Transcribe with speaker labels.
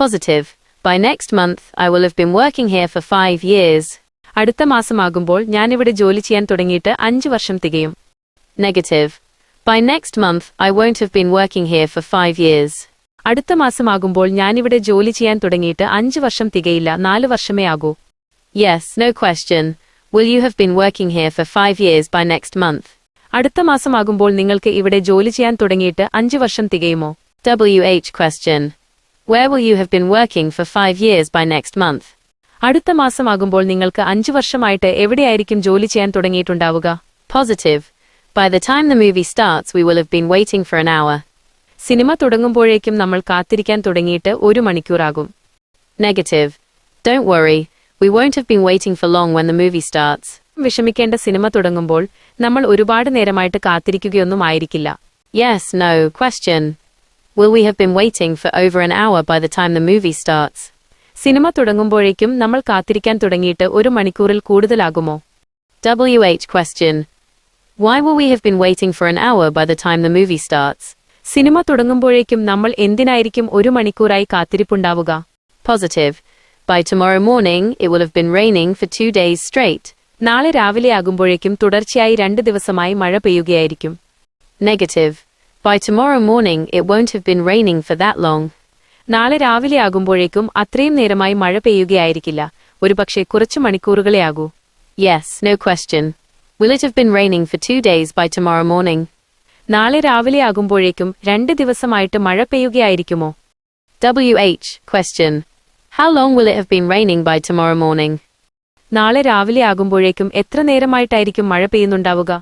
Speaker 1: Positive. By next month, I will have been working here for 5 years. അടുത്ത മാസമാകുമ്പോൾ ഞാനിവിടെ ജോലി ചെയ്യാൻ തുടങ്ങിയിട്ട് 5 വർഷം തികയും. Negative. By next month, I won't have been working here for 5 years. അടുത്ത മാസമാകുമ്പോൾ ഞാനിവിടെ ജോലി ചെയ്യാൻ തുടങ്ങിയിട്ട് 5 വർഷം തികയില്ല, 4 വർഷമേ ആകൂ. Yes, no question. Will you have been working here for 5 years by next month? അടുത്ത മാസമാകുമ്പോൾ നിങ്ങൾക്ക് ഇവിടെ ജോലി ചെയ്യാൻ തുടങ്ങിയിട്ട് 5 വർഷം തികയുമോ? WH question. Where will you have been working for 5 years by next month? അടുത്ത മാസമാകുമ്പോൾ നിങ്ങൾക്ക് 5 വർഷമായിട്ട് എവിടെയായിരിക്കും ജോലി ചെയ്യാൻ തുടങ്ങിയിട്ടുണ്ടാവുക? Positive. By the time the movie starts, we will have been waiting for an hour. സിനിമ തുടങ്ങുമ്പോഴേക്കും നമ്മൾ കാത്തിരിക്കാൻ തുടങ്ങിയിട്ട് 1 മണിക്കൂറാകും. Negative. Don't worry. We won't have been waiting for long when the movie starts. വിഷമിക്കേണ്ട, സിനിമ തുടങ്ങുമ്പോൾ നമ്മൾ ഒരുപാട് നേരമായിട്ട് കാത്തിരിക്കുകയൊന്നും ആയിരിക്കില്ല. Yes, no question. Will we have been waiting for over an hour by the time the movie starts? സിനിമ തുടങ്ങുമ്പോഴേക്കും നമ്മൾ കാത്തിരിക്കാൻ തുടങ്ങിയിട്ട് 1 മണിക്കൂറിൽ കൂടുതലാകുമോ? WH question. Why will we have been waiting for an hour by the time the movie starts? സിനിമ തുടങ്ങുമ്പോഴേക്കും നമ്മൾ എന്തിനായിരിക്കും 1 മണിക്കൂറായി കാത്തിരിപ്പുണ്ടാവുക? Positive. By tomorrow morning, it will have been raining for 2 days straight. നാളെ രാവിലെ ആകുമ്പോഴേക്കും തുടർച്ചയായി 2 ദിവസമായി മഴ പെയ്യുകയായിരിക്കും. Negative. By tomorrow morning, it won't have been raining for that long. നാളെ രാവിലെ ആകുമ്പോഴേക്കും അത്രയും നേരമായി മഴ പെയ്യുകയായിരിക്കില്ല, ഒരുപക്ഷെ കുറച്ച് മണിക്കൂറുകളേ ആകൂ. Yes, no question. Will it have been raining for 2 days by tomorrow morning? നാളെ രാവിലെ ആകുമ്പോഴേക്കും 2 ദിവസമായിട്ട് മഴ പെയ്യുകയായിരിക്കുമോ? WH question. How long will it have been raining by tomorrow morning? നാളെ രാവിലെ ആകുമ്പോഴേക്കും എത്ര നേരമായിട്ടായിരിക്കും മഴ പെയ്യുന്നുണ്ടാവുക?